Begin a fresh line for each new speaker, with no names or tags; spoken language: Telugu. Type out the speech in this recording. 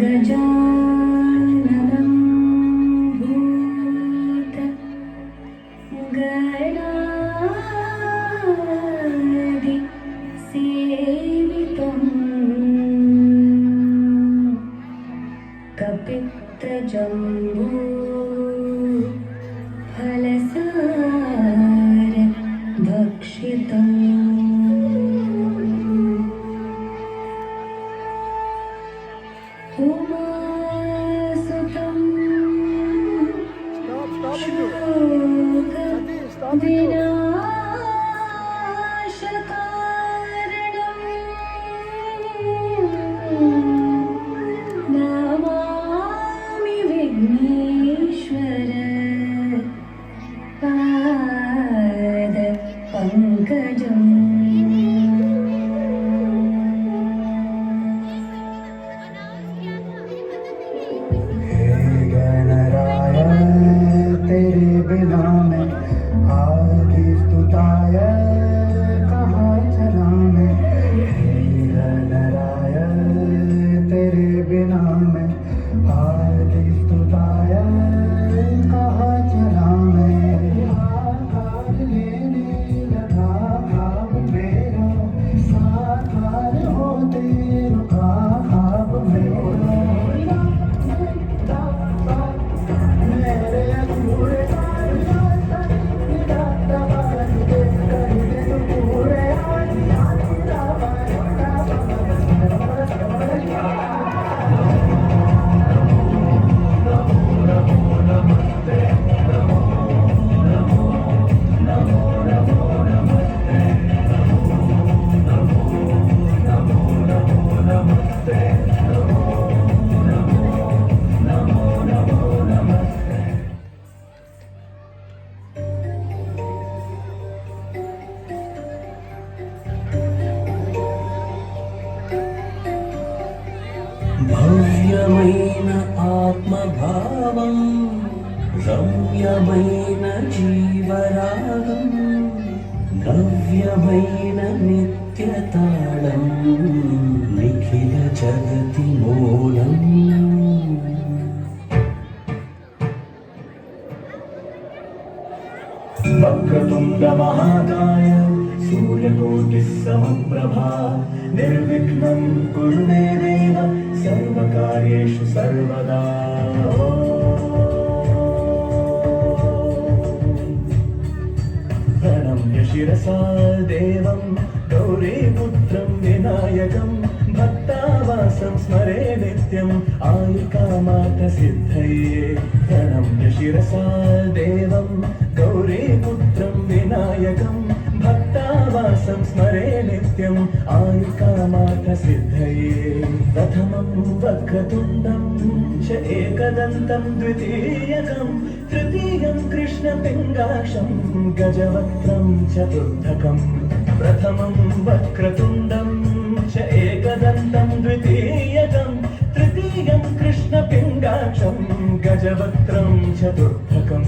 गजाननं भूतगणादिसेवितं कपित्तजम्बूफलसारभक्षितम् उमासुतं शोकविनाशकारणं नमामि विघ्नेश्वर पादपङ्कजम्।
భవ్యమైన ఆత్మభావం, రమ్యమైన జీవరాగం, నవ్యమైన నిత్యతాళం, నిఖిల జగతి మూలం.
వక్రతుండ మహాకాయ సూర్యకోటి సమప్రభా నిర్విఘ్నం కురు మే దేవ సర్వకార్యేషు సర్వదా. ప్రణమ్య శిరసా దేవం గౌరీపుత్రం వినాయకం భక్తావాసం స్మరే నిత్యం ఆయుకామార్థ సిద్ధయే. ప్రణమ్య శిరసా దేవం గౌరీపుత్రం వినాయకం భక్తావాసం స్మరే నిత్యం ఆయుకామార్థ సిద్ధయే. ప్రథమం వక్రతుండం చ ఏకదంతం ద్వితీయకం తృతీయం కృష్ణపింగాక్షం గజవక్త్రం చతుర్థకం. ప్రథమం వక్రతుండం చ ఏకదంతం ద్వితీయకం తృతీయం కృష్ణపింగాక్షం గజవక్త్రం చతుర్థకం.